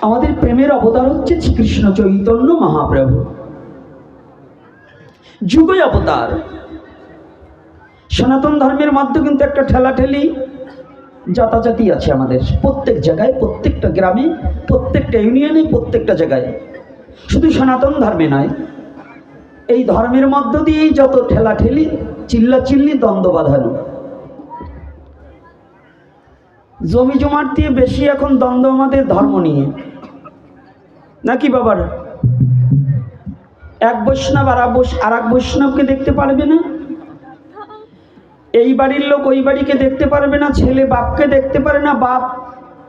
আমাদের প্রেমের অবতার হচ্ছে শ্রীকৃষ্ণ চৈতন্য মহাপ্রভু, যুগই অবতার। সনাতন ধর্মের মধ্যে কিন্তু একটা ঠেলাঠেলি জাতাজাতি আছে আমাদের প্রত্যেক জায়গায়, প্রত্যেকটা গ্রামে, প্রত্যেকটা ইউনিয়নে, প্রত্যেকটা জায়গায়। শুধু সনাতন ধর্মে নয়, এই ধর্মের মধ্য দিয়েই যত ঠেলাঠেলি, চিল্লাচিল্লি, দ্বন্দ্ব বাঁধানো। জমি জমার দিয়ে বেশি এখন দ্বন্দ্ব আমাদের ধর্ম নিয়ে, নাকি বাবার? এক বৈষ্ণব আর এক বৈষ্ণবকে দেখতে পারবে না, এই বাড়ির লোক ওই বাড়িকে দেখতে পারবে না, ছেলে বাপকে দেখতে পারে না, বাপ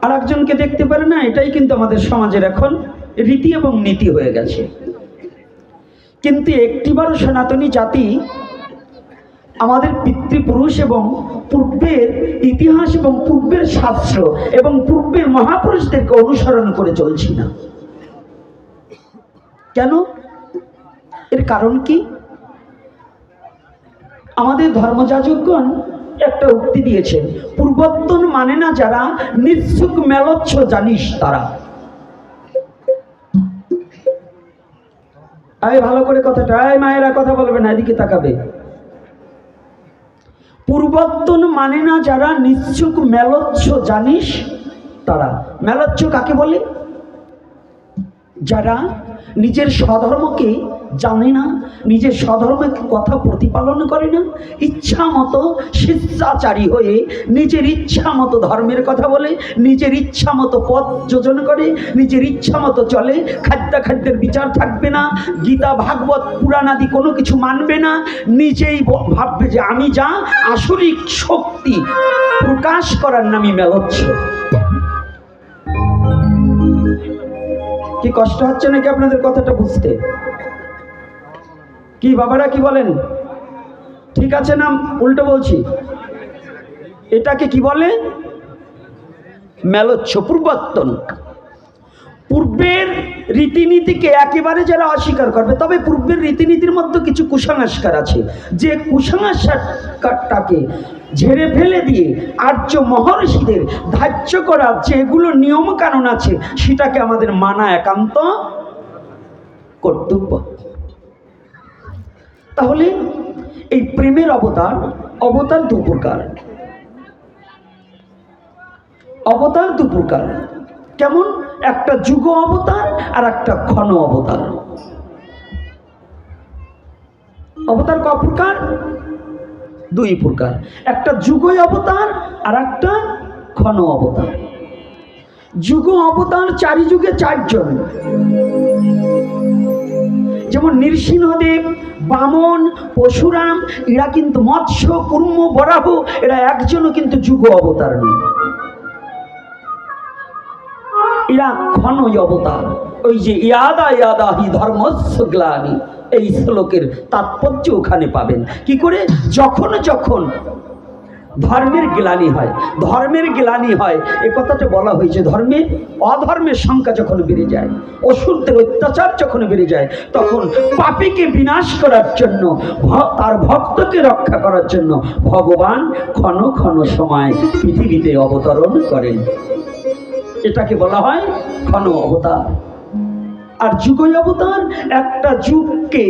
আর একজনকে দেখতে পারে না। এটাই কিন্তু আমাদের সমাজের এখন রীতি এবং নীতি হয়ে গেছে। কিন্তু একটিবারও সনাতনী জাতি আমাদের পিতৃপুরুষ এবং পূর্বের ইতিহাস এবং পূর্বের শাস্ত্র এবং পূর্বের মহাপুরুষদেরকে অনুসরণ করে চলছি না। কেন? এর কারণ কি? আমাদের ধর্মযাজকগণ একটা উক্তি দিয়েছেন, পূর্বত্তন মানে না যারা, নিঃসুক মেলচ্ছ জানিস তারা। আয় ভালো করে কথাটা, আয় মায়েরা কথা বলবে না, এদিকে তাকাবে। পূর্বত্তন মানে না যারা, নিঃসুক মেলচ্ছ জানিস তারা। মেলচ্ছ কাকে বলে? যারা নিজের স্বধর্মকে জানে না, নিজের স্বধর্মের কথা প্রতিপালন করে না, ইচ্ছা মতো স্বেচ্ছাচারী হয়ে নিজের ইচ্ছা মতো ধর্মের কথা বলে, নিজের ইচ্ছা মতো পথ যোজন করে, নিজের ইচ্ছা মতো চলে, খাদ্যের বিচার থাকবে না, গীতা ভাগবত পুরাণ আদি কোনো কিছু মানবে না, নিজেই ভাববে যে আমি যা, আসরিক শক্তি প্রকাশ করার নামই মেলচ্ছ। কি কষ্ট হচ্ছে নাকি আপনাদের কথাটা বুঝতে? কি বাবারা কি বলেন? ঠিক আছে না উল্টো বলছি? এটাকে কি বলে? মেলচ্ছ, পূর্বত্তন। পূর্বের রীতিনীতিকে একেবারে যারা অস্বীকার করবে, তবে পূর্বের রীতিনীতির মধ্যে কিছু কুসংস্কার আছে, যে কুসংস্কারটাকে ঝেড়ে ফেলে দিয়ে আর্য মহর্ষিদের ধার্য করা যেগুলো নিয়ম কানুন আছে, সেটাকে আমাদের মানা একান্ত কর্তব্য। তাহলে এই প্রেমের অবতার দু প্রকার। অবতার দু প্রকার। কেমন? একটা যুগ অবতার আর একটা ক্ষণ অবতার। অবতার ক প্রকার? দুই প্রকার। একটা যুগ অবতার আর একটা ক্ষণ অবতার। যুগ অবতার চারি যুগে চারজন, যেমন নৃসিংহদেব, বামন, পরশুরাম, এরা কিন্তু মৎস্য, কুর্ম, বরাহ, এরা একজনও কিন্তু যুগ অবতার নয়, এরা ক্ষণই অবতার। ওই যে ইয়াদা ইয়াদা হি ধর্মস্য গ্লানি, এই শ্লোকের তাৎপর্য ওখানে পাবেন। কি করে? যখন যখন ধর্মের গ্লানি হয়, ধর্মের গ্লানি হয়, এ কথাটা বলা হয়েছে। অধর্মের সংখ্যা যখন বেড়ে যায়, অসুরদের অত্যাচার যখন বেড়ে যায়, তখন পাপীকে বিনাশ করার জন্য, তার ভক্তকে রক্ষা করার জন্য ভগবান ক্ষণ ক্ষণ সময় পৃথিবীতে অবতরণ করেন। এটাকে বলা হয় ক্ষণ অবতার। আর যুগ অবতার একটা যুগকে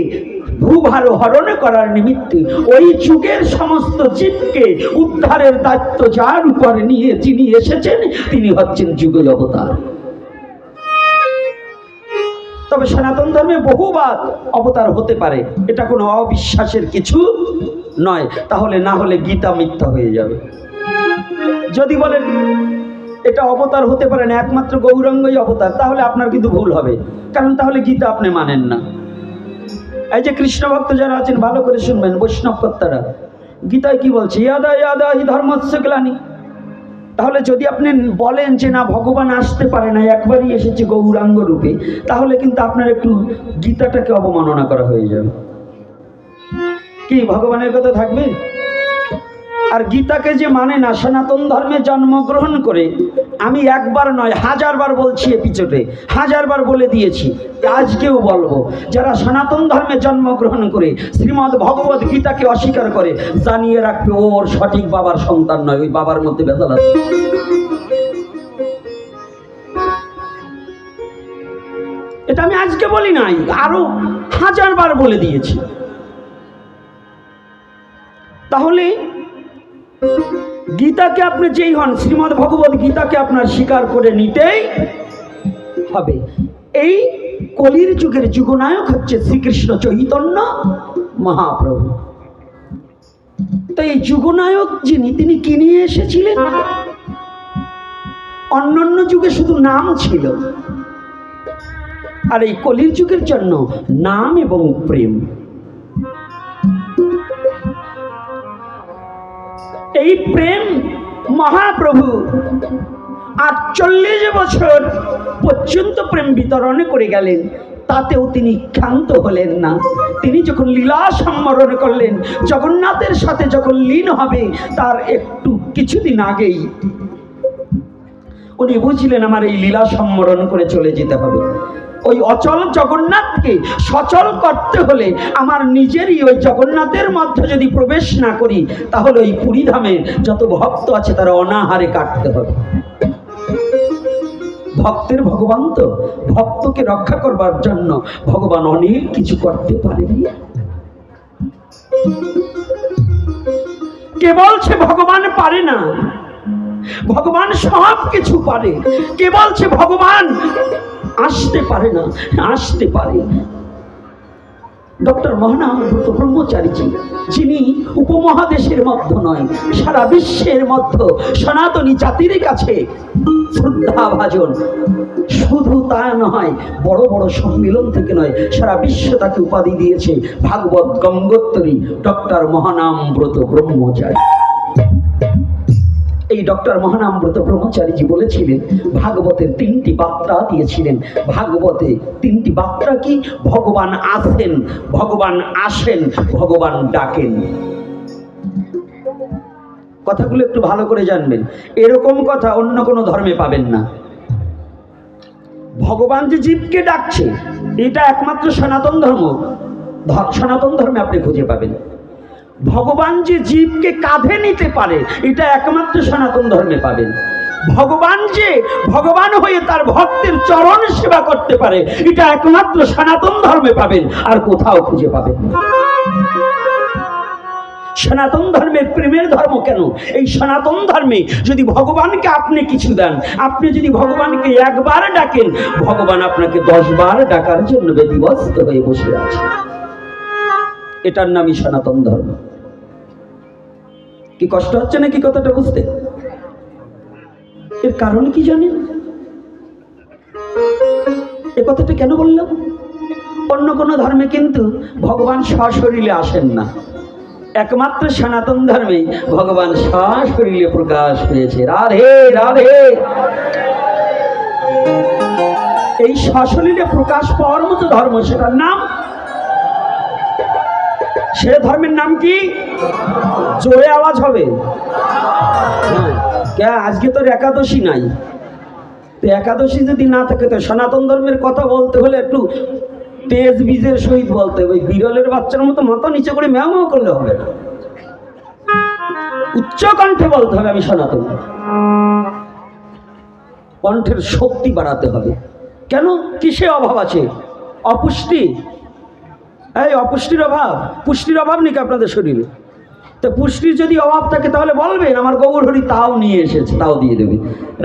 ভূভার হরণ করার নিমিত্তে, ওই যুগের সমস্ত জীবকে উদ্ধারের দায়িত্ব যার উপরে নিয়ে যিনি এসেছেন, তিনি হচ্ছেন যুগ অবতার। তবে সনাতন ধর্মে বহুবার অবতার হতে পারে, এটা কোনো অবিশ্বাসের কিছু নয়। তাহলে না হলে গীতা মিথ্যা হয়ে যাবে। যদি বলেন এটা অবতার হতে পারে না, একমাত্র গৌরাঙ্গই অবতার, তাহলে আপনার কিন্তু ভুল হবে, কারণ তাহলে গীতা আপনি মানেন না। এই যে কৃষ্ণ ভক্ত যারা আছেন, ভালো করে শুনবেন, বৈষ্ণব কর্তারা, গীতায় কি বলছে? ইয়াদা ইয়াদা হি ধর্মস্য গ্লানি। তাহলে যদি আপনি বলেন যে না, ভগবান আসতে পারে না, একবারই এসেছে গৌরাঙ্গ রূপে, তাহলে কিন্তু আপনার একটু গীতাটাকে অবমাননা করা হয়ে যাবে। কি ভগবানের কথা থাকবে? আর গীতাকে যে মানে না, সনাতন ধর্মে জন্মগ্রহণ করে, আমি একবার নয় হাজারবার বলছি, এপিসোডে হাজারবার বলে দিয়েছি, আজকেও বলবো, যারা সনাতন ধর্মে জন্মগ্রহণ করে শ্রীমদ্ ভগবত গীতাকে অস্বীকার করে, জানিয়ে রাখবে ওর সঠিক বাবার সন্তান নয়, ওই বাবার মধ্যে ভেজাল আছে। এটা আমি আজকে বলি নাই, আরো 1000 বার বলে দিয়েছি। তাহলে গীতাকে আপনি যেই হন, শ্রীমদ্ ভগবত গীতাকে আপনার স্বীকার করে নিতেই হবে। এই কলির যুগের যুগনায়ক হচ্ছে শ্রীকৃষ্ণ চৈতন্য মহাপ্রভু। তো এই যুগনায়ক যিনি, তিনি কি নিয়ে এসেছিলেন? অন্যান্য যুগে শুধু নাম ছিল, আর এই কলির যুগের জন্য নাম এবং প্রেম। এই প্রেম মহাপ্রভু 48 বছর পর্যন্ত প্রেম বিতরণ করে গেলেন, তাতেও তিনি ক্ষান্ত হলেন না। তিনি যখন লীলা সম্বরণ করলেন, জগন্নাথের সাথে যখন লীন হবে, তার একটু কিছুদিন আগেই উনি বুঝলেন আমার এই লীলা সম্বরণ করে চলে যেতে হবে। ওই অচল জগন্নাথকে সচল করতে হলে আমার নিজেরই ওই জগন্নাথের মধ্যে যদি প্রবেশ না করি, তাহলে ওই পুরীধামের যত ভক্ত আছে তারা অনাহারে কাটতে হবে। ভক্তের ভগবান তো, ভক্তকে রক্ষা করবার জন্য ভগবান অনেক কিছু করতে পারেন। কে বলছে ভগবান পারে না? ভগবান সব কিছু পারে। কে বলছে ভগবান আসতে পারে না? আসতে পারে। ডক্টর মহানামব্রত ব্রহ্মচারীজি, যিনি উপমহাদেশের মধ্যে নয়, সারা বিশ্বের মধ্যে সনাতনী জাতির কাছে শ্রদ্ধাভাজন, শুধু তা নয়, বড় বড় সম্মেলন থেকে নয়, সারা বিশ্ব তাকে উপাধি দিয়েছে ভাগবত গঙ্গোত্তরী ডক্টর মহানামব্রত ব্রহ্মচারী। এই ডক্টর মহানামব্রত ব্রহ্মচারীজি বলেছিলেন, ভাগবতের 3টি বার্তা দিয়েছিলেন। ভাগবতে 3টি বার্তা কি? ভগবান আসেন, ভগবান আসেন, ভগবান ডাকেন। কথাগুলো একটু ভালো করে জানবেন, এরকম কথা অন্য কোনো ধর্মে পাবেন না। ভগবান যে জীবকে ডাকছে, এটা একমাত্র সনাতন ধর্ম, সনাতন ধর্মে আপনি খুঁজে পাবেন। ভগবান যে জীবকে কাঁধে নিতে পারে, এটা একমাত্র সনাতন ধর্মে পাবেন। ভগবান যে ভগবান হয়ে তার ভক্তের চরণ সেবা করতে পারে, এটা একমাত্র সনাতন ধর্মে পাবেন, আর কোথাও খুঁজে পাবেন না। সনাতন ধর্মের প্রেমের ধর্ম কেন? এই সনাতন ধর্মে যদি ভগবানকে আপনি কিছু দেন, আপনি যদি ভগবানকে একবার ডাকেন, ভগবান আপনাকে 10 বার ডাকার জন্য ব্যতিব্যস্ত হয়ে বসে আছে। এটার নামই সনাতন ধর্ম। কি কষ্ট হচ্ছে নাকি কথাটা বুঝতে? এর কারণ কি জানেন? এ কথাটা কেন বললাম? অন্য কোন ধর্মে কিন্তু ভগবান সশরীরে আসেন না, একমাত্র সনাতন ধর্মে ভগবান সশরীরে প্রকাশ পেয়েছে। রাধে রাধে। এই সশরীরে প্রকাশ পাওয়ার মতো ধর্ম, সেটার নাম, সে ধর্মের নাম কি? জোরে আওয়াজ হবে। আজকে তোর একাদশী নাই, তো একাদশী যদি না থাকে, তো সনাতন ধর্মের কথা বলতে হলে একটু তেজ বীজের সহিত বলতে হবে। বিরলের বাচ্চার মতো মাথা নিচে করে ম্যাও ম্যাও করলে হবে না, উচ্চ কণ্ঠে বলতে হবে আমি সনাতন। কণ্ঠের শক্তি বাড়াতে হবে। কেন? কিসে অভাব আছে? অপুষ্টি। এই অপুষ্টির অভাব, পুষ্টির অভাব নাকি আপনাদের শরীরে? তো পুষ্টির যদি অভাব থাকে, তাহলে বলবেন আমার গৌর হরি তাও নিয়ে এসেছে, তাও দিয়ে দেবে।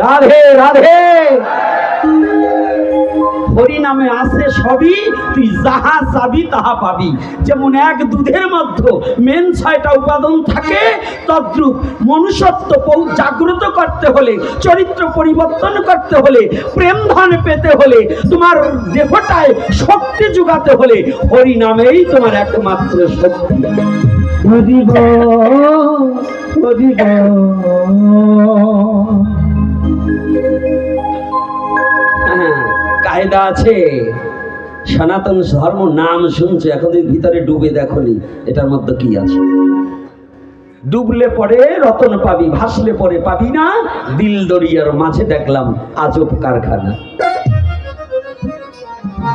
রাধে রাধে। হরি নামে আসে সবই, তুই যাহা চাবি তাহা পাবি। যেমন এক দুধের মধ্যে মেন 6টা উপাদান থাকে, তদ্রূপ মনুষ্যত্ব জাগ্রত করতে হলে, চরিত্র পরিবর্তন করতে হলে, প্রেম ধন পেতে হলে, তোমার দেহটায় শক্তি যোগাতে হলে, হরি নামেই তোমার একমাত্র শক্তি। হরিব হরিব। কায়দা আছে। সনাতন ধর্ম নাম শুনছে, এখন ভিতরে ডুবে দেখনি এটার মধ্যে কি আছে। ডুবলে পরে রতন পাবি, ভাসলে পরে পাবি না। দিল দরিয়ার মাঝে দেখলাম আজব কারখানা।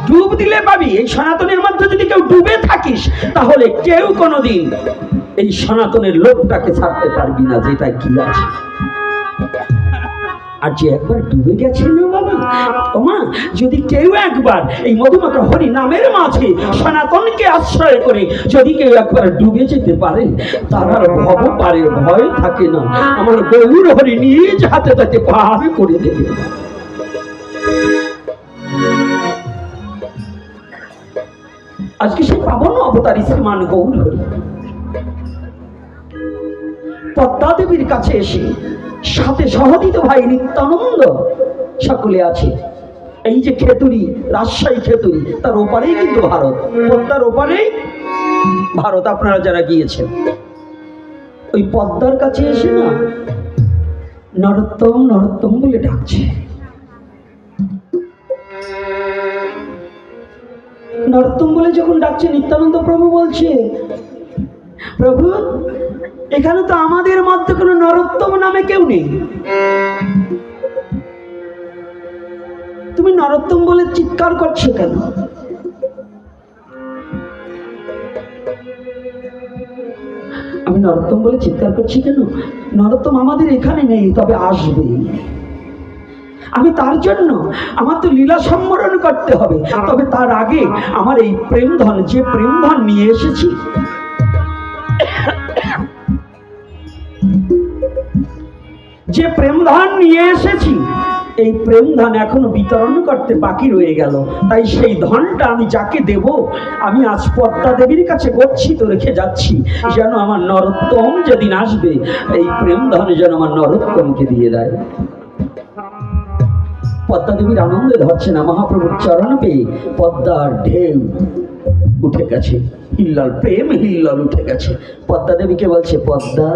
ডুব দিলে পাবি। এই সনাতনের মধ্যে যদি কেউ ডুবে থাকিস, তাহলে কেউ কোনোদিন এই সনাতনের লোকটাকে ছাড়তে পারবি না, যেটা কি আছে। আর যে একবার ডুবে গেছে না বাবা, ওমা, যদি কেউ একবার এই মধুমাখা হরি নামের মাঝে সনাতনকে আশ্রয় করে যদি কেউ একবার ডুবে যেতে পারে, তার আর ভব পারে ভয় থাকে না। আমার গৌর হরি নিজ হাতে তাকে পার করে দেবে। আজকে সে পাবন অবতারী শ্রীমান গৌর হরি পদ্মা দেবীর কাছে এসে সাথে সহদিত ভাই নিত্যানন্দ সকলে আছে। এই যে খেতুরি, রাজশাহী খেতুরি, তার ওপারেই কিন্তু ভারত, পদ্মার ওপারেই ভারত। আপনারা যারা গিয়েছেন ওই পদ্মার কাছে এসে না নরোত্তম নরোত্তম বলে ডাকছে। নরোত্তম বলে যখন ডাকছে, নিত্যানন্দ প্রভু বলছে, প্রভু এখানে তো আমাদের মধ্যে কোনো নরোত্তম নামে কেউ নেই, তুমি নরোত্তম বলে চিৎকার করছো কেন? আমি নরোত্তম বলে চিৎকার করছি কেন? নরোত্তম আমাদের এখানে নেই, তবে আসবে। আমি তার জন্য আমার তো লীলা সম্বরণ করতে হবে, তবে তার আগে আমার এই প্রেমধন, যে প্রেমধন নিয়ে এসেছি, যে প্রেমধন নিয়ে এসেছি, এই প্রেমধন এখনো বিতরণ করতে বাকি রয়ে গেল। তাই সেই ধনটা আমি যাকে দেব, আমি আজ পদ্মা দেবীর কাছে গচ্ছিত রেখে যাচ্ছি, যেন আমার নরোত্তম যেদিন আসবে এই প্রেমধন যেন আমার নরোত্তমকে দিয়ে দেয়। পদ্মা দেবীর আনন্দে ধরছে না, মহাপ্রভুর চরণ পেয়ে পদ্মার ঢেউ উঠে গেছে, হিল্লাল প্রেম হিল্লাল উঠে গেছে। পদ্মা দেবীকে বলছে, পদ্মা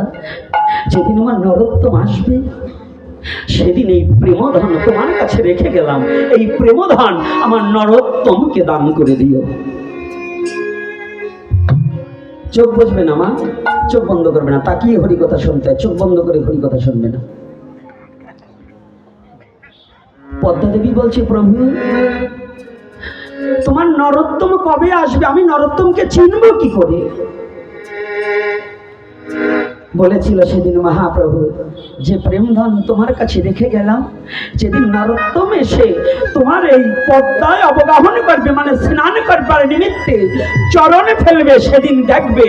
যেদিন আমার নরোত্তম আসবে সেদিন এই প্রেমধন তোমার কাছে রেখে গেলাম, এই প্রেমধন আমার নরোত্তমকে দান করে দিও। চোখ বুঝবে না মা, চোখ বন্ধ করবে না, তাকিয়ে হরিকথা শুনতে হয়, চোখ বন্ধ করে হরিকথা শুনবে না। পদ্মা দেবী বলছে, প্রভু তোমার নরোত্তম কবে আসবে? আমি নরোত্তমকে চিনব কি করে? বলেছিল সেদিন মহাপ্রভু, যে প্রেমধন তোমার কাছে রেখে গেলাম, যেদিন নরোত্তম এসে তোমার এই পদ্মায় অবগাহন করবে, মানে স্নান করবার নিমিত্তে চরণে ফেলবে, সেদিন দেখবে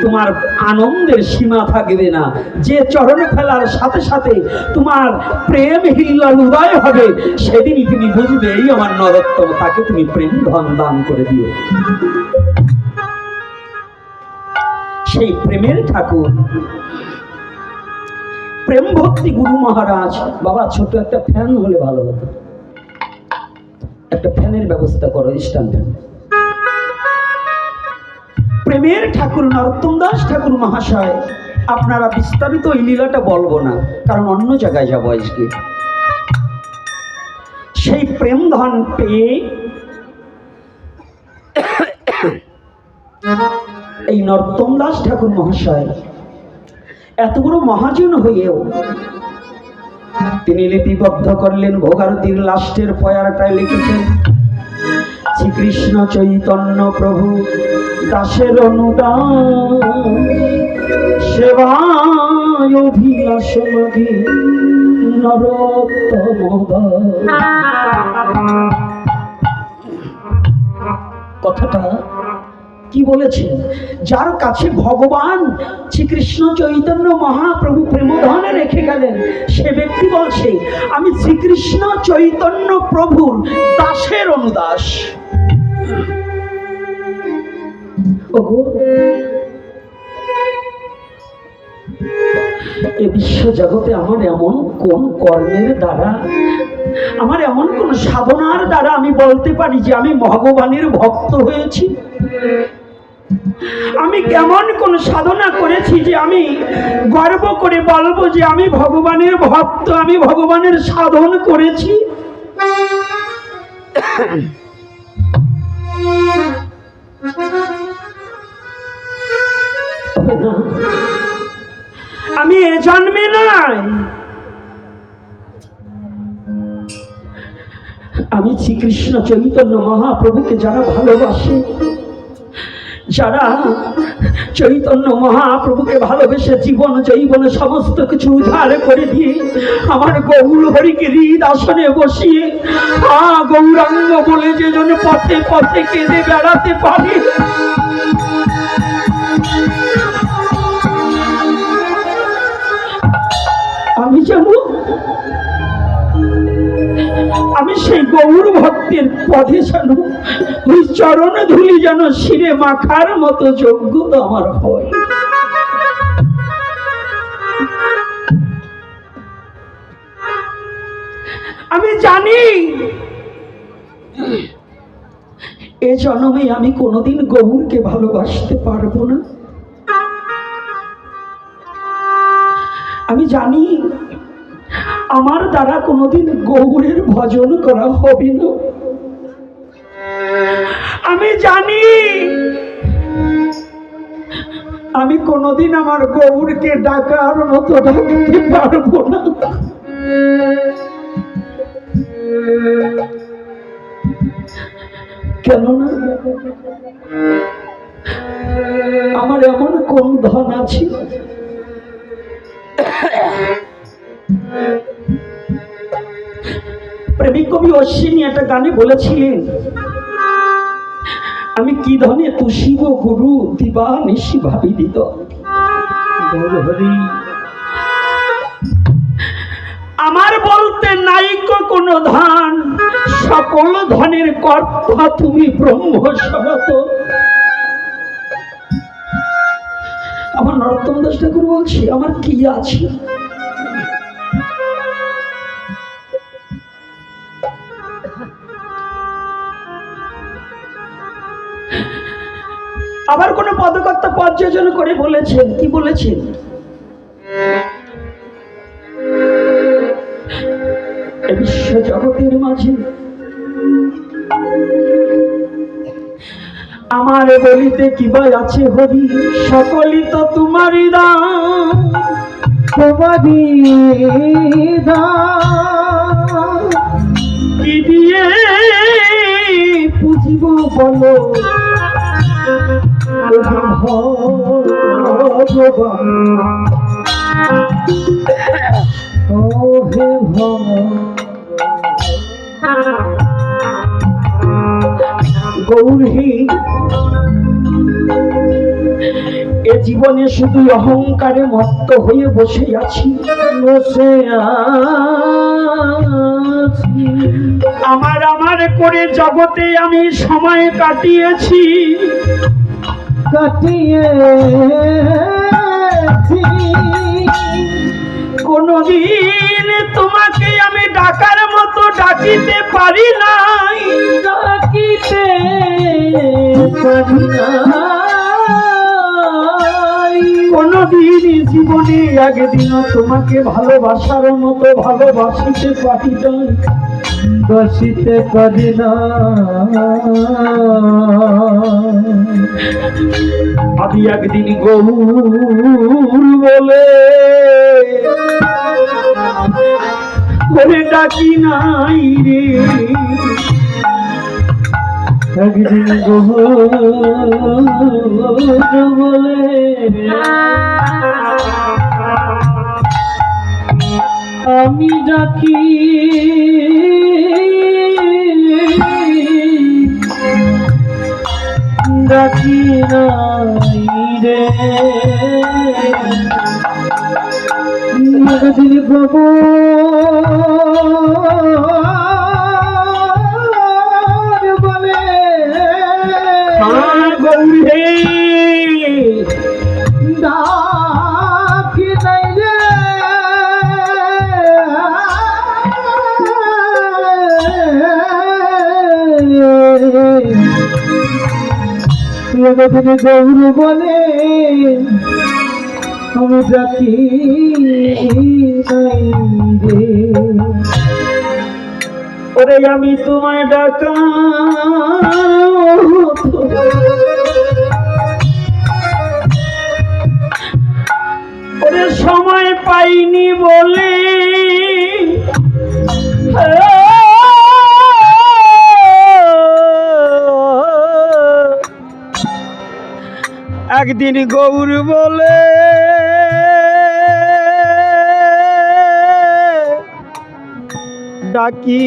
তোমার আনন্দের সীমা থাকবে না। যে চরণে ফেলার সাথে সাথে তোমার প্রেম হিল্লাল উদয় হবে, সেদিনই তুমি বুঝবে এই আমার নরোত্তম, তাকে তুমি প্রেমধন দান করে দিও। সেই প্রেমের ঠাকুর প্রেম ভক্তি গুরু মহারাজ, বাবা ছোট একটা ফ্যান হলে ভালো হতো, একটা ফ্যানের ব্যবস্থা করো, স্ট্যান্ড ফ্যান। প্রেমের ঠাকুর নরোত্তম দাস ঠাকুর মহাশয়, আপনারা বিস্তারিত এই লীলাটা বলবো না, কারণ অন্য জায়গায় যাবো আজকে। সেই প্রেমধন পেয়ে এই নরোত্তম দাস ঠাকুর মহাশয় এত বড় মহাজন হয়েও তিনি লিপিবদ্ধ করলেন, ভোগারতির লাস্টের পয়ারটায় লিখেছেন, শ্রীকৃষ্ণ চৈতন্য প্রভু দাসের অনুদান সেবায় অভিলাষ মাগে নরোত্তম। কথাটা কি বলেছেন? যার কাছে ভগবান শ্রীকৃষ্ণ চৈতন্য মহাপ্রভু প্রেমধনে রেখে গেলেন, সে ব্যক্তি বলছে, আমি শ্রীকৃষ্ণ চৈতন্য প্রভুর দাসের অনুদাস। এ বিশ্ব জগতে আমার এমন কোন কর্মের দ্বারা, আমার এমন কোন সাধনার দ্বারা আমি বলতে পারি যে আমি ভগবানের ভক্ত হয়েছি? আমি কেমন কোন সাধনা করেছি যে আমি গর্ব করে বলবো যে আমি ভগবানের ভক্ত, আমি ভগবানের সাধন করেছি? আমি এ জন্মে নাই, আমি শ্রীকৃষ্ণ চৈতন্য মহাপ্রভুকে যারা ভালোবাসে, যারা চৈতন্য মহাপ্রভুকে ভালোবেসে জীবন জৈবন সমস্ত কিছু উজাড় করে দিয়ে আমার গৌর হরিকে হৃদ আসনে বসিয়ে গৌরাঙ্গ বলে যে জন পথে পথে কেঁদে বেড়াতে পারে, আমি জানো আমি সেই গৌর ভক্তের পথে যেন ওই চরণ ধুলি যেন শিরে মাখার মতো যোগ্যতা আমার হয়। আমি জানি এ জন্মে আমি কোনোদিন গৌরকে ভালোবাসতে পারবো না। আমি জানি আমার দ্বারা কোনোদিন গৌরের ভজন করা হবে না। আমি জানি আমি কোনোদিন আমার গৌরকে ডাকার মতো ডাকতে পারবো না। কেননা আমার এমন কোন ধন আছে প্রেমিক কবি অশ্বিনী একটা গানে বলেছিলেন, আমি কি ধনে তুষিব গুরু দিবা নিশি ভাবি দিত। আমার বলতে নাইকো কোনো ধন, সকল ধনের কর্তা তুমি ব্রহ্ম সনাতন। আমার নরোত্তম দাস ঠাকুর বলছি আমার কি আছে, আবার কোন পদকর্তা পদ যোজনা করে বলেছেন, কি বলেছেন, বিশ্ব জগতের মাঝে আমার বলিতে কিবা আছে হরি, সকলই তো তোমারই দান, তোমারই দান। কি দিয়ে পুজিব বলো ভগবান, ও হে গৌরী, এ জীবনে শুধু অহংকারে মত্ত হয়ে বসে আছি, বসে আছি। আমার আমার করে জগতে আমি সময় কাটিয়েছি, কাটিয়েছি। কোনদিন তোমাকে আমি ডাকার মতো ডাকিতে পারি নাই, ডাকিতে পারি নাই। কোনদিন জীবনে একদিন তোমাকে ভালোবাসার মতো ভালোবাসিতে পারি নাই, বাসিতে পারি না। আমি একদিন গৌর বলে ডাকি নাই রে, একদিন গৌর বলে আমি ডাকি ডাকি নাই রে, একদিন গৌর বলে গৌরী ডাকি নাই রে, একদিন গৌর বলে আমি ডাকি নাই রে। ওরে আমি তোমায় ডাকা ওরে সময় পাইনি বলে, একদিন গৌর বলে ডাকি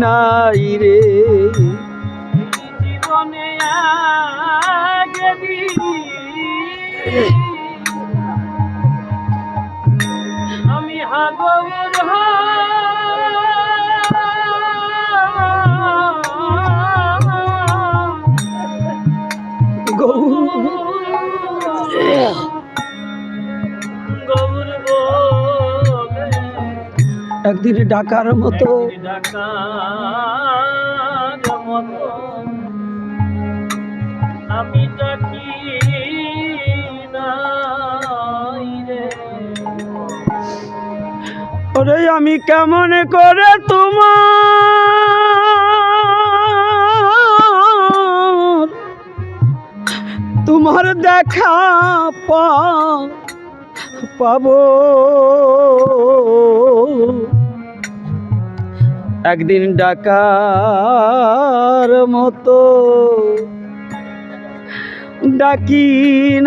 নাই রে, জীবনে আমি হাগর গৌর গৌর একদিন ডাকার মতো ডাকার মতো আমি ডাকি নাই রে। ওরে আমি কেমন করে তোমার দেখা পাবো, একদিন ডাকার মতো ডাকি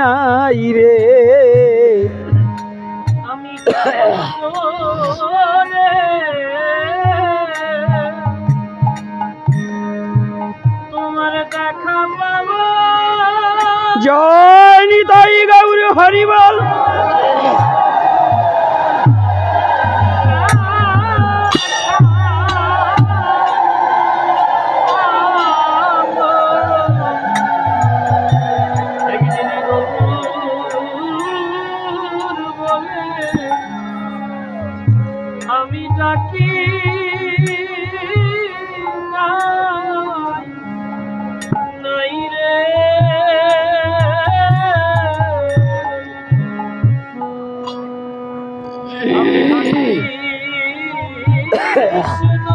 নাই রে, আমি তোমার দেখা পাবো। জয় নিতাই গৌর হরি বল। আমি ডাকি নাই রে, কৃষ্ণ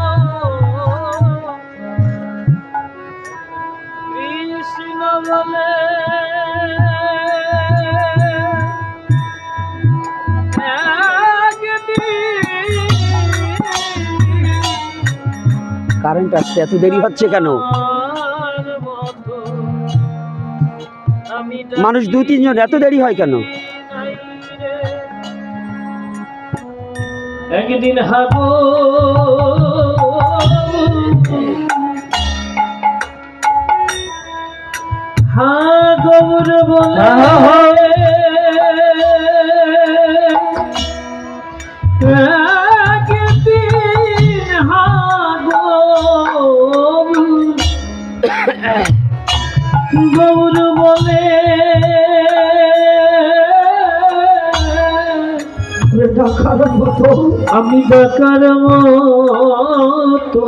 কৃষ্ণ বলে কারেন্ট আসতে এত দেরি হচ্ছে কেন? মানুষ 2-3 জন, এত দেরি হয় কেন? একদিন হাগো হাগর বলে একদিন হাগো গৌর বলে ডাকার মতো আমি ডাকার মতো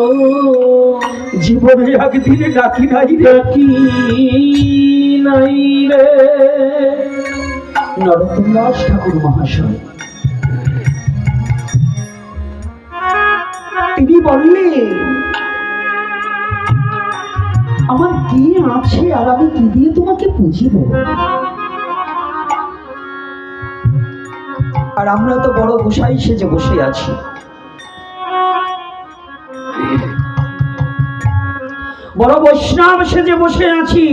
জীবনে একদিনে ডাকি নাই রে, ডাকি নাই রে। নরোত্তম দাস ঠাকুর মহাশয় তিনি বললেন আমার কি আছে আর আমি কি দিয়ে তোমাকে পুজিব? আর আমরা তো বড় গোসাই সেজে বসে আছি, বড় বৈষ্ণব সেজে বসে আছি,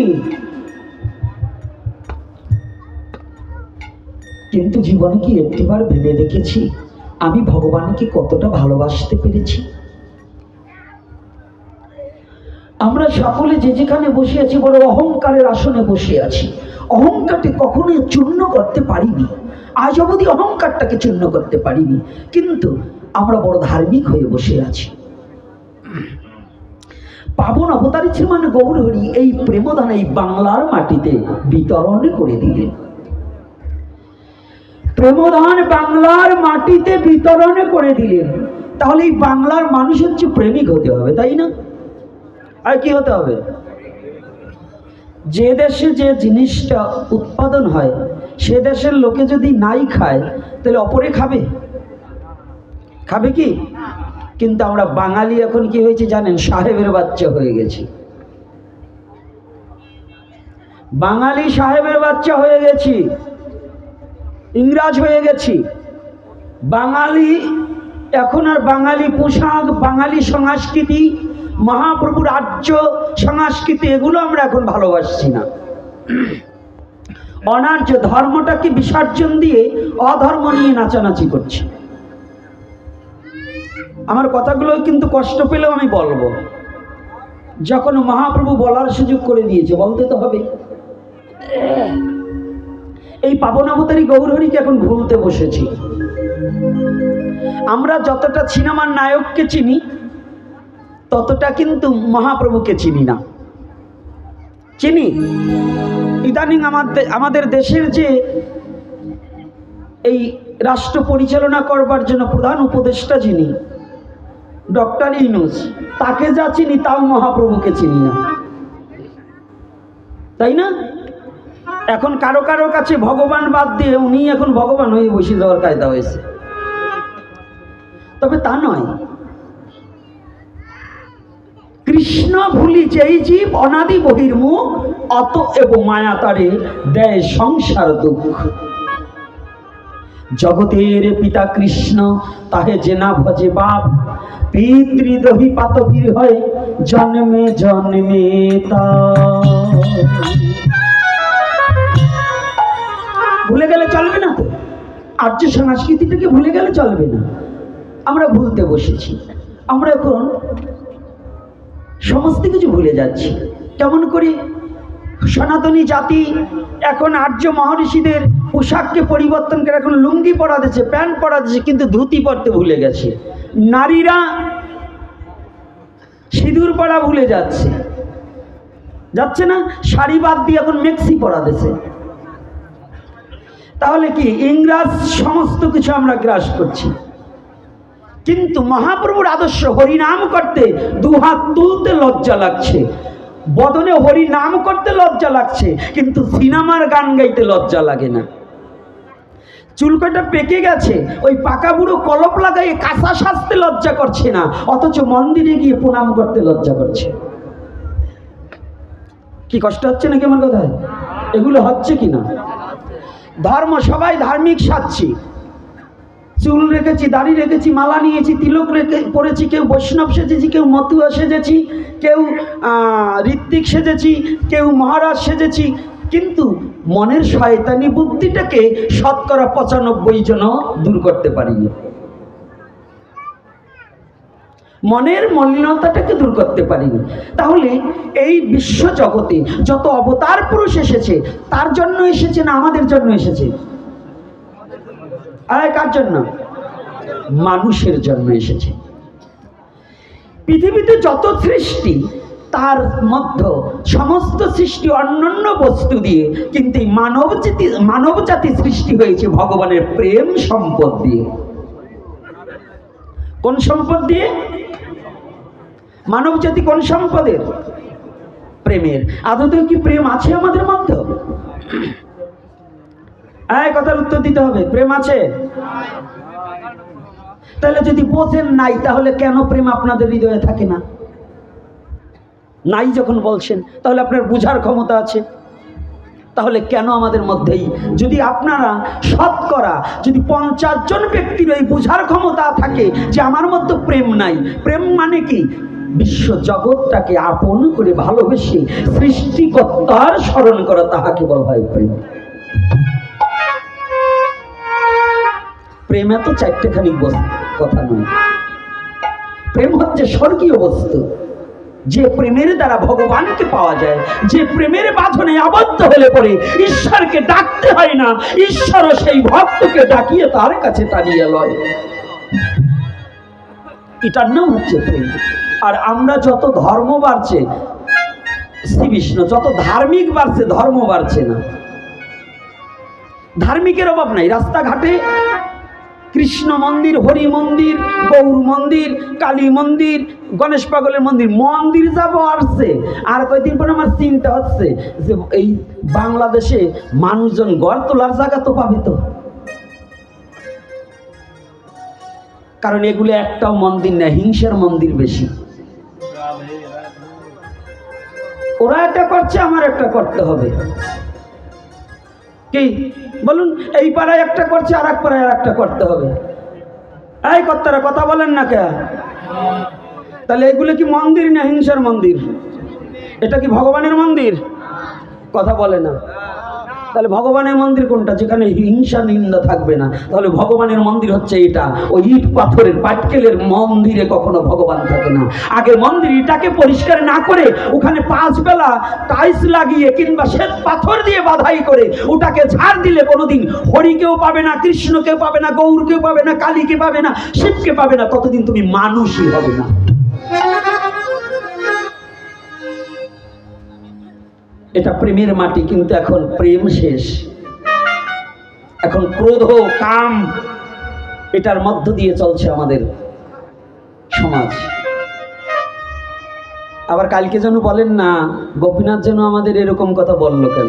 কিন্তু জীবনে কি একটিবার ভেবে দেখেছি আমি ভগবানকে কতটা ভালোবাসতে পেরেছি? আমরা সকলে যে যেখানে বসে আছি বড় অহংকারের আসনে বসে আছি, অহংকারকে কখনোই চূর্ণ করতে পারিনি, আজ অবধি অহংকারটাকে চূর্ণ করতে পারিনি, কিন্তু আমরা বড় ধার্মিক হয়ে বসে আছি। পাবন অবতারী শ্রীমান গৌর হরি এই প্রেমদান এই বাংলার মাটিতে বিতরণ করে দিলেন। প্রেমদান বাংলার মাটিতে বিতরণ করে দিলেন, তাহলে এই বাংলার মানুষ হচ্ছে প্রেমিক হতে হবে, তাই না? আর কি হতে হবে? যে দেশে যে জিনিসটা উৎপাদন হয় সে দেশের লোকে যদি নাই খায় তাহলে অপরে খাবে? খাবে কি? কিন্তু আমরা বাঙালি এখন কি হয়েছে জানেন? সাহেবের বাচ্চা হয়ে গেছি। বাঙালি সাহেবের বাচ্চা হয়ে গেছি, ইংরাজ হয়ে গেছি। বাঙালি এখন আর বাঙালি পোশাক, বাঙালি সংস্কৃতি, মহাপ্রভু রাজ্য সংস্কৃতি এগুলো আমরা এখন ভালোবাসছি না। অনার্য ধর্মটাকে বিসর্জন দিয়ে অধর্ম নিয়ে নাচানাচি করছে। আমার কথাগুলো কিন্তু কষ্ট পেলেও আমি বলবো, যখন মহাপ্রভু বলার সুযোগ করে দিয়েছে বলতে তো হবে। এই পাবনাবতারী গৌরহরিকে এখন ভুলতে বসেছি। আমরা যতটা সিনেমার নায়ককে চিনি ততটা কিন্তু মহাপ্রভুকে চিনি না। চিনি ইদানিং আমাদের দেশের যে এই রাষ্ট্র পরিচালনা করবার জন্য প্রধান উপদেষ্টা যিনি ডক্টর ইউনূস, তাকে যা চিনি তাও মহাপ্রভুকে চিনি না, তাই না? এখন কারো কারো কাছে ভগবান বাদ দিয়ে উনি এখন ভগবান হয়ে বসে যাওয়ার কায়দা হয়েছে। তবে তা নয়, কৃষ্ণ ভুলি যেই জীব অনাদি বহির্মুখ, অত এবং মায়া তারে দেয় সংসার দুঃখ। জগতের পিতা কৃষ্ণ তাহে যে না ভজে বাপ, পিতৃদহি পাতকীর হয় জন্মে জন্মে তা। ভুলে গেলে চলবে না তো, আর্য সংস্কৃতিটাকে ভুলে গেলে চলবে না। আমরা ভুলতে বসেছি, আমরা এখন সমস্ত কিছু ভুলে যাচ্ছি। কেমন করে সনাতনী জাতি এখন আর্য মহর্ষিদের পোশাককে পরিবর্তন করে এখন লুঙ্গি পরা দিচ্ছে, প্যান্ট পরা দিচ্ছে, কিন্তু ধুতি পরতে ভুলে গেছে। নারীরা সিঁদুর পরা ভুলে যাচ্ছে না, শাড়ি বাদ দিয়ে এখন মেক্সি পরা দিচ্ছে। তাহলে কি ইংরাজ সমস্ত কিছু আমরা গ্রাস করছি, কিন্তু মহাপ্রভুর আদর্শ হরিনাম করতে দুহাত তুলতে লজ্জা লাগছে, বদনে হরিনাম করতে লজ্জা লাগছে, কিন্তু সিনেমার গান গাইতে লজ্জা লাগে না। চুলকাটা পেকে গেছে, ওই পাকা বুড়ো কলপ লাগাইয়ে কাঁচা সাজতে লজ্জা করছে না, অথচ মন্দিরে গিয়ে প্রণাম করতে লজ্জা করছে। কি কষ্ট হচ্ছে নাকি আমার কথায়? এগুলো হচ্ছে কি না? ধর্ম সবাই ধার্মিক সাজছি, চুল রেখেছি, দাড়ি রেখেছি, মালা নিয়েছি, তিলক পরেছি, কেউ বৈষ্ণব সেজেছি, কেউ মতুয়া সেজেছি, কেউ ঋত্বিক সেজেছি, কেউ মহারাজ সেজেছি, কিন্তু মনের শয়তানি বুদ্ধিটাকে 95% দূর করতে পারিনি। মনের মলিনতাটাকে দূর করতে পারিনি। তাহলে এই বিশ্ব জগতে যত অবতার পুরুষ এসেছে তার জন্য এসেছে না আমাদের জন্য এসেছে? আর কার জন্য? মানুষের জন্য এসেছে। পৃথিবীতে যত সৃষ্টি তার মধ্যে সমস্ত সৃষ্টি অন্যান্য বস্তু দিয়ে, কিন্তু মানব জাতি সৃষ্টি হয়েছে ভগবানের প্রেম সম্পদ দিয়ে। কোন সম্পদ দিয়ে? মানব জাতি কোন সম্পদের? প্রেমের। আদৌ কি প্রেম আছে আমাদের মধ্যে? এই কথার উত্তর দিতে হবে, প্রেম আছে? তাহলে যদি বোঝেন নাই, তাহলে কেন প্রেম আপনাদের হৃদয়ে থাকে না? নাই যখন বলছেন, তাহলে আপনার বুঝার ক্ষমতা আছে। তাহলে কেন আমাদের মধ্যেই, যদি আপনারা শতকরা যদি 50 জন ব্যক্তির এই বুঝার ক্ষমতা থাকে যে আমার মধ্যে প্রেম নাই, প্রেম মানে কি? বিশ্ব জগৎটাকে আপন করে ভালোবেসে সৃষ্টিকর্তার স্মরণ করা, তাহাকে বলা হয় প্রেম। প্রেম এত চারটেখানি কথা নয়। প্রেম হচ্ছে স্বর্গীয় বস্তু, যে প্রেমের দ্বারা ভগবানকে পাওয়া যায়, যে প্রেমের বাঁধনে আবদ্ধ হলে পরে ঈশ্বরকে ডাকতে হয় না, ঈশ্বরও সেই ভক্তকে ডাকিয়ে তার কাছে টানিয়ে লয়। এটার নাম হচ্ছে প্রেম। আর আমরা যত ধর্ম বাড়ছে, শ্রী বিষ্ণু যত ধার্মিক বাড়ছে, ধর্ম বাড়ছে না। ধার্মিকের অভাব নাই। রাস্তাঘাটে কৃষ্ণ মন্দির, হরি মন্দির, গৌর মন্দির, কালী মন্দির, গণেশ পাগলের মন্দির, মন্দির যাবো আসছে। আর কয়েকদিন পরে আমার চিন্তা হচ্ছে যে এই বাংলাদেশে মানুষজন ঘর তোলার জায়গা তো পাবে তো, কারণ এগুলো একটাও মন্দির না, হিংসার মন্দির বেশি। ওরা একটা করছে, আমার একটা করতে হবে। কি বলুন? এই পাড়ায় একটা করছে, আর এক পাড়ায় আর একটা করতে হবে। এই কর্তারা কথা বলেন না কে? তাহলে এগুলো কি মন্দির না হিংসার মন্দির? এটা কি ভগবানের মন্দির? কথা বলে না। তাহলে ভগবানের মন্দির কোনটা? যেখানে হিংসা নিন্দা থাকবে না। তাহলে ভগবানের মন্দির হচ্ছে এটা। ওই ইট পাথরের পাটকেলের মন্দিরে কখনো ভগবান থাকে না। আগে মন্দির এটাকে পরিষ্কার না করে ওখানে 5 বেলা টাইলস লাগিয়ে কিংবা শ্বেত পাথর দিয়ে বাধাই করে ওটাকে ঝাড় দিলে কোনোদিন হরিকেও পাবে না, কৃষ্ণকেও পাবে না, গৌরকেও পাবে না, কালীকে পাবে না, শিবকে পাবে না, ততদিন তুমি মানুষই হবে না। এটা প্রেমের মাটি, কিন্তু এখন প্রেম শেষ। এখন ক্রোধ, কাম, এটার মধ্য দিয়ে চলছে আমাদের সমাজ। আবার কালকে যেন বলেন না গোপীনাথ যেন আমাদের এরকম কথা বললো কেন?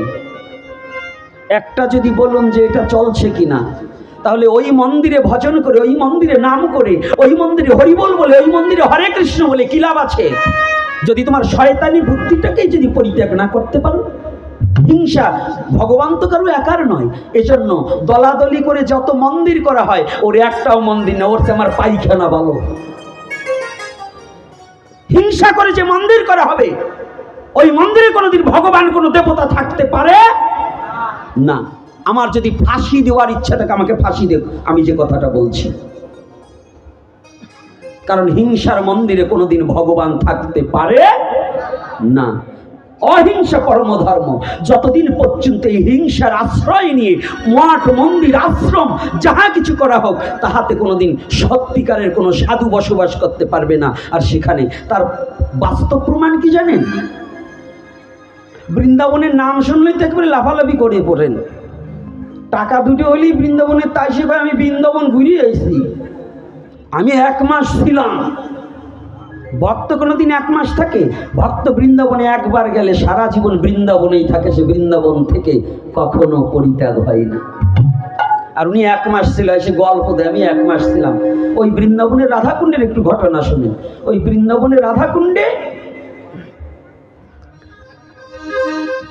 একটা যদি বলুন যে এটা চলছে কিনা, তাহলে ওই মন্দিরে ভজন করে, ওই মন্দিরে নাম করে, ওই মন্দিরে হরিবোল বলে, ওই মন্দিরে হরে কৃষ্ণ বলে কি লাভ আছে যদি তোমার শয়তানি বুদ্ধিটাকেই যদি পরিত্যাগ না করতে পারো? হিংসা, ভগবান তো কারো একার নয়। এজন্য দলাদলি করে যত মন্দির করা হয়, ওর একটাও মন্দির না, ওর চেয়ে আমার পায়খানা ভালো। হিংসা করে যে মন্দির করা হবে, ওই মন্দিরে কোনোদিন ভগবান কোনো দেবতা থাকতে পারে না। আমার যদি ফাঁসি দেওয়ার ইচ্ছা থাকে আমাকে ফাঁসি দেব, আমি যে কথাটা বলছি। কারণ হিংসার মন্দিরে কোনোদিন ভগবান থাকতে পারে না। অহিংসা পরম ধর্ম। যতদিন পর্যন্ত এই হিংসার আশ্রয় নিয়ে মঠ, মন্দির, আশ্রম যাহা কিছু করা হোক, তাহাতে কোনোদিন সত্যিকারের কোনো সাধু বসবাস করতে পারবে না। আর সেখানে তার বাস্তব প্রমাণ কি জানেন? বৃন্দাবনের নাম শুনলেই তো একেবারে লাফালাফি করে পড়েন। টাকা দুটো হলেই বৃন্দাবনের, তাই সে আমি বৃন্দাবন ঘুরিয়ে এসেছি। আমি 1 মাস ছিলাম। ভক্ত কোনোদিন 1 মাস থাকে? ভক্ত বৃন্দাবনে একবার গেলে সারা জীবন বৃন্দাবনেই থাকে, সে বৃন্দাবন থেকে কখনো পরিত্যাগ হয় না। আর উনি 1 মাস ছিল, এসে গল্প দেয় আমি 1 মাস ছিলাম। ওই বৃন্দাবনের রাধাকুণ্ডের একটু ঘটনা শুনে। ওই বৃন্দাবনের রাধাকুণ্ডে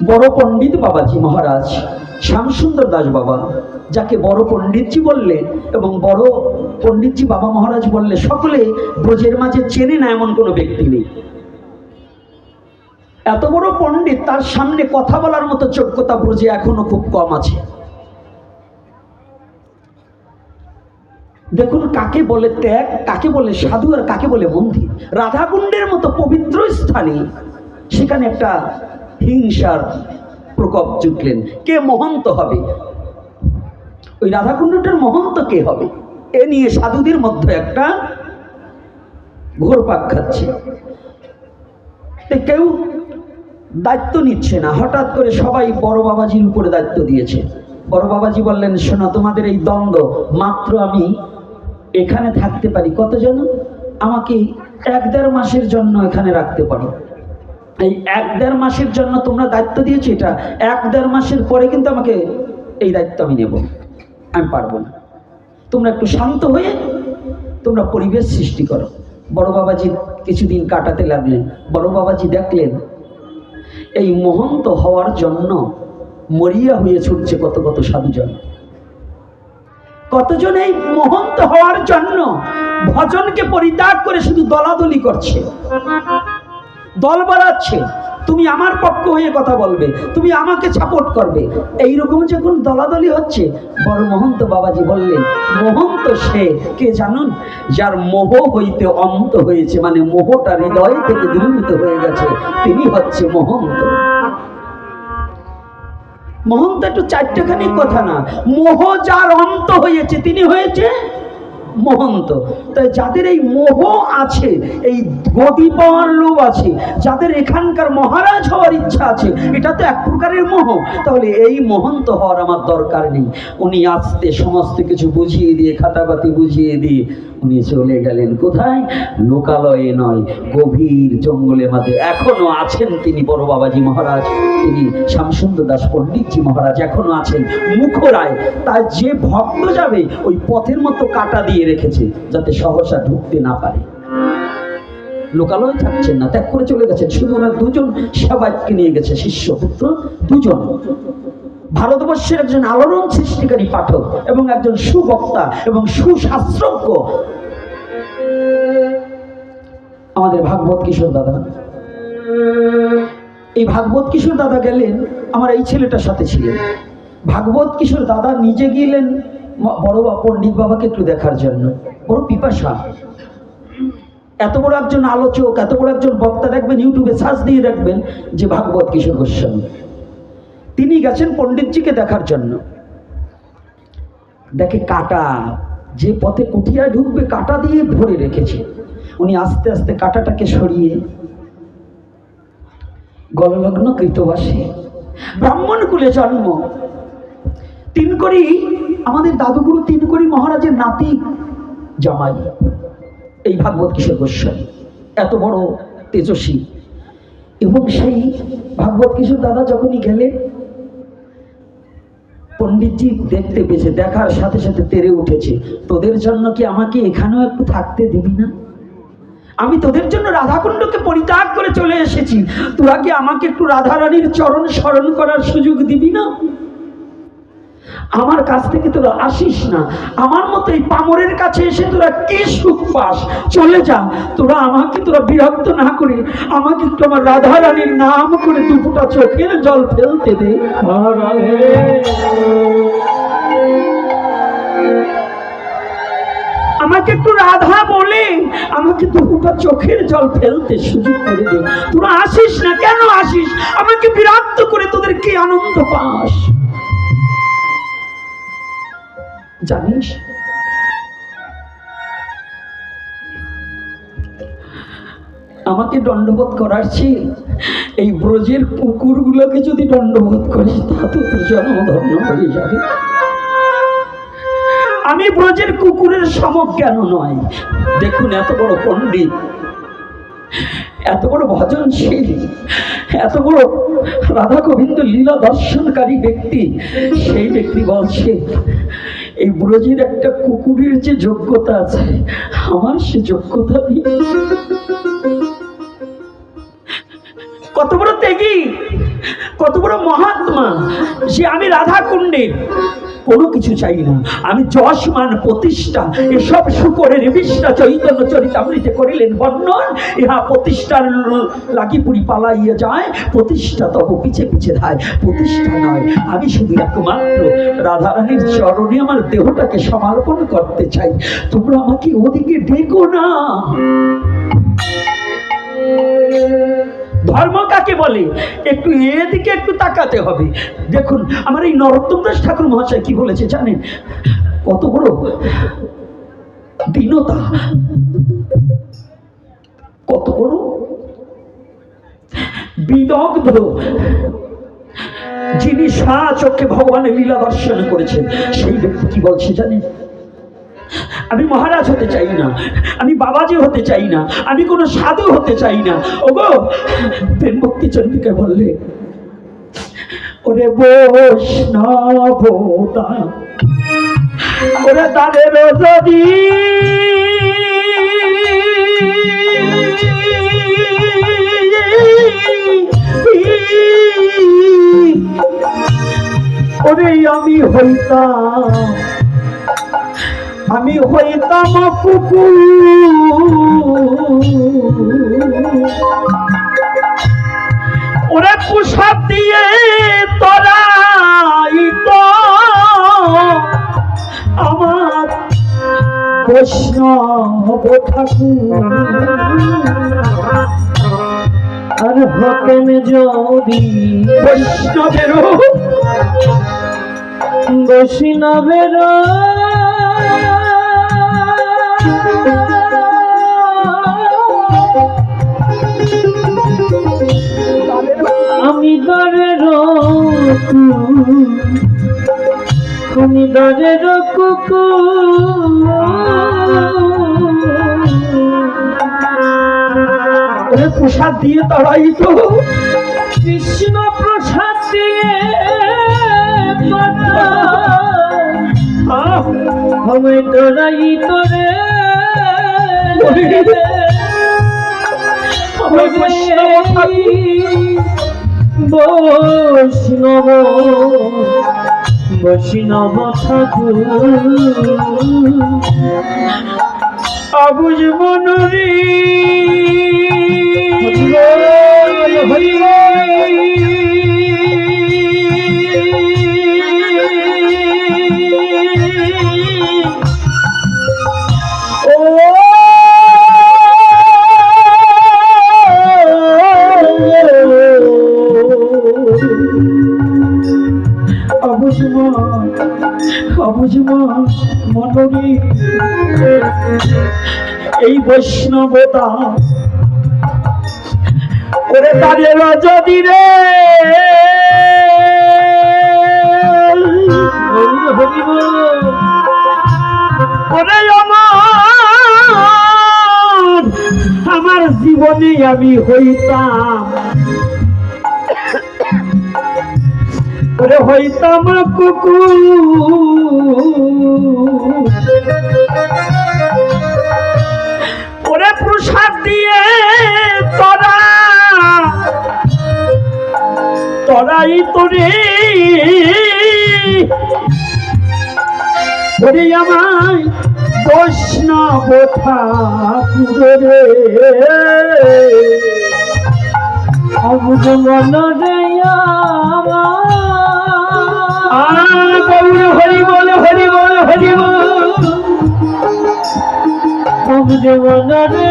বড় পণ্ডিত বাবাজি মহারাজ শ্যামসুন্দর দাস বাবা, যাকে বড় পণ্ডিতজি বললে এবং বড় পণ্ডিতজি বাবা মহারাজ বললে সকলে ব্রজের মাঝে চেনে না এমন কোনো ব্যক্তি নেই। এত বড় পণ্ডিত, তার সামনে কথা বলার মতো যোগ্যতা ব্রজে এখনো খুব কম আছে। দেখুন কাকে বলে ত্যাগ, কাকে বলে সাধু, আর কাকে বলে মন্দির। রাধাকুণ্ডের মতো পবিত্র স্থানে সেখানে একটা হিংসার প্রকোপ জুটলেন। কে মহন্ত হবে? ওই রাধাকুণ্ডটার মহন্ত কে হবে? এ নিয়ে সাধুদের মধ্যে একটা ঘোরপাক খাচ্ছে। কেউ দায়িত্ব নিচ্ছে না। হঠাৎ করে সবাই বড় বাবাজির উপরে দায়িত্ব দিয়েছে। বড় বাবাজি বললেন, শোনো, তোমাদের এই দ্বন্দ্ব, মাত্র আমি এখানে থাকতে পারি কত যেন, আমাকে 1-1.5 মাসের জন্য এখানে রাখতে পারো। এই 1-1.5 মাসের জন্য তোমরা দায়িত্ব দিয়েছো, এটা 1-1.5 মাসের পরে কিন্তু আমাকে এই দায়িত্ব আমি নেব, আমি পারবো না। তোমরা একটু শান্ত হয়ে তোমরা পরিবেশ সৃষ্টি করো। বড় বাবাজি কিছুদিন কাটাতে লাগলেন। বড় বাবাজি দেখলেন এই মহন্ত হওয়ার জন্য মরিয়া হয়ে ছুটছে কত কত সাধুজন। কতজন এই মহন্ত হওয়ার জন্য ভজনকে পরিত্যাগ করে শুধু দলাদলি করছে, দল বাড়াচ্ছে। তুমি আমার পক্ষ হয়ে কথা বলবে, তুমি আমাকে সাপোর্ট করবে, এইরকম যখন দলাদলি হচ্ছে, বড় মহন্ত বাবাজি বললেন, মহন্ত সে কে জানুন? যার মোহ হইতে অন্ত হয়েছে, মানে মোহটা হৃদয় থেকে দূরীভূত হয়ে গেছে, তিনি হচ্ছে মহন্ত। মহন্ত একটু 4টেখানি কথা না, মোহ যার অন্ত হয়েছে তিনি হয়েছে মহন্ত। তাই যাদের এই মোহ আছে, এই গতি পাওয়ার লোভ আছে, যাদের এখানকার মহারাজ হওয়ার ইচ্ছা আছে, এটা তো এক প্রকারের মোহ, তাহলে এই মহন্ত হওয়ার আমার দরকার নেই। উনি আস্তে সমস্ত কিছু বুঝিয়ে দিয়ে, খাতাপাতি বুঝিয়ে দিয়ে উনি চলে গেলেন কোথায়? লোকালয়ে নয়, গভীর জঙ্গলের মাঝে এখনো আছেন তিনি বড় বাবাজি মহারাজ, তিনি শ্যামসুন্দর দাস পণ্ডিতজি মহারাজ এখনো আছেন মুখরায়। তাই যে ভক্ত যাবে ওই পথের মতো কাটা দিয়ে রেখেছে যাতে সহসা ঢুকতে না পারে। লোকালয়ে থাকছেন না, ত্যাগ করে চলে গেছেন। শুধু ওনার 2জন সেবায়তকে নিয়ে গেছে, শিষ্য পুত্র 2জন। ভারতবর্ষের একজন আলোড়ন সৃষ্টিকারী পাঠক এবং একজন সুবক্তা এবং সুশাস্ত্রজ্ঞ আমাদের ভাগবত কিশোর দাদা। এই ভাগবত কিশোর দাদা গেলেন, আমার এই ছেলেটার সাথে ছিলেন। ভাগবত কিশোর দাদা নিজে গেলেন বড় পণ্ডিত বাবাকে একটু দেখার জন্য, বড় পিপাসা। এত বড় একজন আলোচক, এত বড় একজন বক্তা, দেখবেন ইউটিউবে সার্চ দিয়ে রাখবেন যে ভাগবত কিশোর গোস্বামী, তিনি গেছেন পণ্ডিতজিকে দেখার জন্য। দেখে কাটা, যে পথে কুঠিয়ায় ঢুকবে কাটা দিয়ে ধরে রেখেছে। উনি আস্তে আস্তে কাটাটাকে সরিয়ে গললগ্ন কৃতবাসী, ব্রাহ্মণ কুলে জন্ম, তিনকড়ি, আমাদের দাদুগুরু তিনকড়ি মহারাজের নাতি জামাই এই ভাগবত কিশোর গোস্বামী, এত বড় তেজস্বী। এবং সেই ভাগবত কিশোর দাদা যখনই গেলে, পণ্ডিতজি দেখতে পেয়েছে, দেখার সাথে সাথে তেড়ে উঠেছে, তোদের জন্য কি আমাকে এখানেও একটু থাকতে দিবি না? আমি তোদের জন্য রাধাকুণ্ডকে পরিত্যাগ করে চলে এসেছি, তোরা কি আমাকে একটু রাধারানীর চরণ স্মরণ করার সুযোগ দিবি না? আমার কাছ থেকে তোরা আসিস না, আমার মতো এই পামরের কাছে এসে তোরা কি সুখ পাস? চলে যা, তোরা বিরক্ত না করে আমাকে একটু আমার রাধারানীর নাম করে দুটা চোখের জল ফেলতে দে। আমাকে একটু রাধা বলে আমাকে দুটা চোখের জল ফেলতে সুযোগ করে দে। তোরা আসিস না, কেন আসিস? আমাকে বিরক্ত করে তোদের কি আনন্দ পাস জানিস? আমাকে দণ্ডবোধ করার চেয়ে এই ব্রজের কুকুরগুলোকে যদি দণ্ডবোধ করিস তা তো তোর জন্ম ধন্য হয়ে যাবে। আমি ব্রজের কুকুরের সমজ্ঞান নয়। দেখুন, এত বড় পণ্ডিত, এত বড় ভজনশীল, এত বড় রাধা গোবিন্দ লীলা দর্শনকারী ব্যক্তি, সেই ব্যক্তি বলছে এই ব্রজের একটা কুকুরের যে যোগ্যতা আছে আমার সে যোগ্যতা নেই। কত বড় ত্যাগী, কত বড় মহাত্মা যে আমি রাধা কুণ্ডে কোনো কিছু চাই না, আমি যশ মান প্রতিষ্ঠা এসব শুকরের বিষ্ণা চৈতন্য চরিতামৃতে করিলেন বর্ণন। ইহা প্রতিষ্ঠার লাগি পুরি পালাইয়া যায়, প্রতিষ্ঠা তব পিছে পিছে ধায়। প্রতিষ্ঠা নয়, আমি শুধু একমাত্র রাধারানীর চরণে আমার দেহটাকে সমর্পণ করতে চাই। তোমরা আমাকে ওদিকে ডেকো না। ধর্ম কাকে বলে একটু এদিকে একটু তাকাতে হবে। দেখুন, আমার এই নরোত্তম দাস ঠাকুর মহাশয় কি বলেছে জানেন? কত বড় দীনতা, কত বড় বিদগ্ধ, যিনি স্বচক্ষে ভগবানের লীলা দর্শন করেছেন সেই ব্যক্তি কি বলছে জানেন? আমি মহারাজ হতে চাই না, আমি বাবাজি হতে চাই না, আমি কোনো সাধু হতে চাই না। ওগো, প্রেম ভক্তি চন্ডিকা বললে, ওরে বৈষ্ণব ওরে তাদের যদি ওরে আমি হইতাম কুকুর, ওরে প্রসাদ দিয়ে তরাই তো আমার বৈষ্ণব ঠাকুর। আর হতেন যদি বৈষ্ণবের আমি দরের কুকুর, প্রসাদ দিয়ে তারাই তো কৃষ্ণ প্রসাদ দিয়ে আমি তোরাই তোরে বৈষ্ণব ঠাকুর আবুজ মনুরি মনরে এই বৈষ্ণবতা ওরে তাদের যদি রে ওরে আমার জীবনে আমি হইতাম ওরে হইতাম কুকুর ওরে প্রসাদ দিয়ে তরাই তোরে ওরে আমায় বৈষ্ণব ঠাকুরে অবুঝ মনরে গৌর হরি বল হরি বল হরি বল অবুঝ মনরে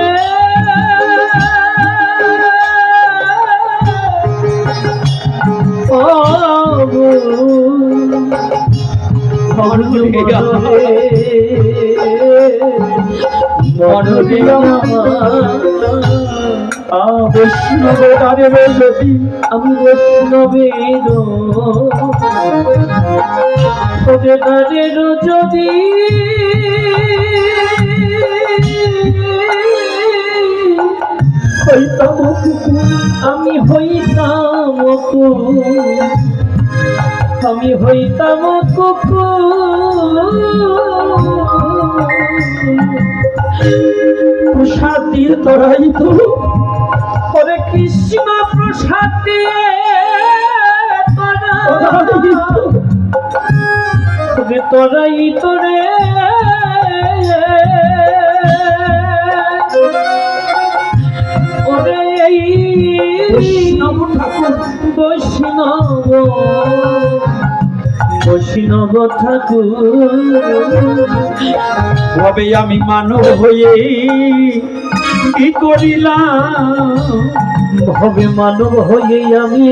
বৈষ্ণবের যদি আমি বৈষ্ণবের যদি হইতাম কুকুর আমি হইতাম আমি হইতাম প্রসাদ দিয়ে তরাই তো হরে কৃষ্ণ প্রসাদ দিয়ে তরাই তোরে ওরে বৈষ্ণব ঠাকুর বৈষ্ণব ঠাকুর ভাবে আমি মানব হয়ে কি করিলাম ভবে মানব হয়ে আমি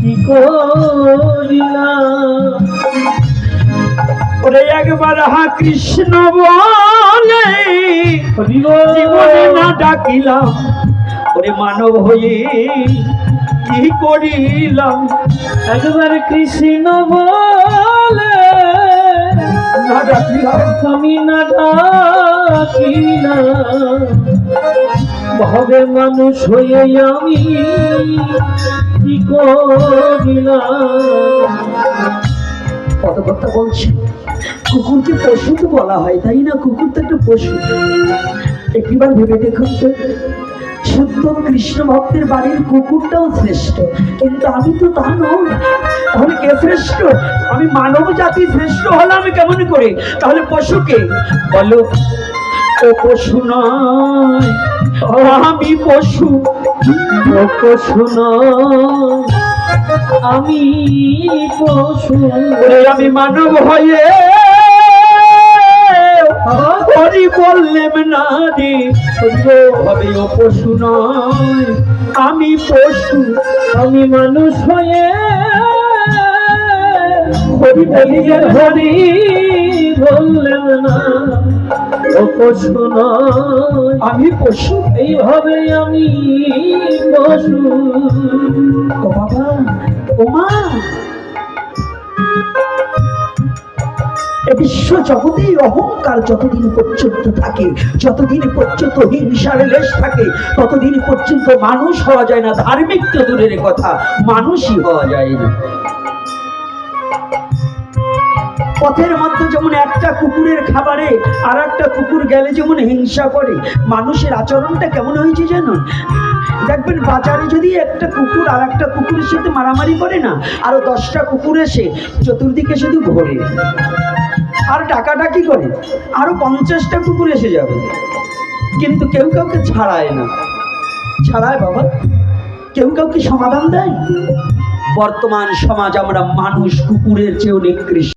কি করিলাম ওরে একবার হা কৃষ্ণ বলে জীবনে না ডাকিলাম ওরে মানব হয়ে কি করিলাম একবার কৃষ্ণ বলে না ডাকিলাম আমি না ডাকিলাম ভবে মানুষ হয়ে আমি কি করিলাম কত কথা বলছি কুকুরকে পশু তো বলা হয় তাই না কুকুর তো একটা পশু একবার ভেবে দেখুন তো শুদ্ধ কৃষ্ণ ভক্তের বাড়ির কুকুরটাও শ্রেষ্ঠ কিন্তু আমি তো তা নই তাহলে কে শ্রেষ্ঠ আমি মানব জাতি শ্রেষ্ঠ হলাম কেমন করে তাহলে পশুকে বলো ও পশু নয় আমি পশু ও পশু নয় আমি পশু আমি মানব হয়ে হরি বললেম না রে হবে ও পশু নয় আমি পশু আমি মানুষ হয়ে হরি বলিলে হরি বললেন না ও পশু নয় আমি পশু এইভাবে আমি পশু ও বাবা ও মা বিশ্ব জগতে অহংকার যতদিন পর্যন্ত থাকে যতদিন পর্যন্ত হিংসার লেশ থাকে ততদিন পর্যন্ত মানুষ হওয়া যায় না ধার্মিক তো দূরের কথা মানুষই হওয়া যায় না পথের মধ্যে যেমন একটা কুকুরের খাবারে আর একটা কুকুর গেলে যেমন হিংসা করে মানুষের আচরণটা কেমন হয়েছে জানুন দেখবেন বাজারে যদি একটা কুকুর আর একটা কুকুরের সাথে মারামারি করে না আরো 10টা কুকুর এসে চতুর্দিকে শুধু ঘোরে আর ডাকাডাকি করে আরো 50টা কুকুর এসে যাবে কিন্তু কেউ কাউকে ছাড়ায় না ছাড়ায় বাবা কেউ কাউকে সমাধান দেয় বর্তমান সমাজ আমরা মানুষ কুকুরের চেয়েও নিকৃষ্ট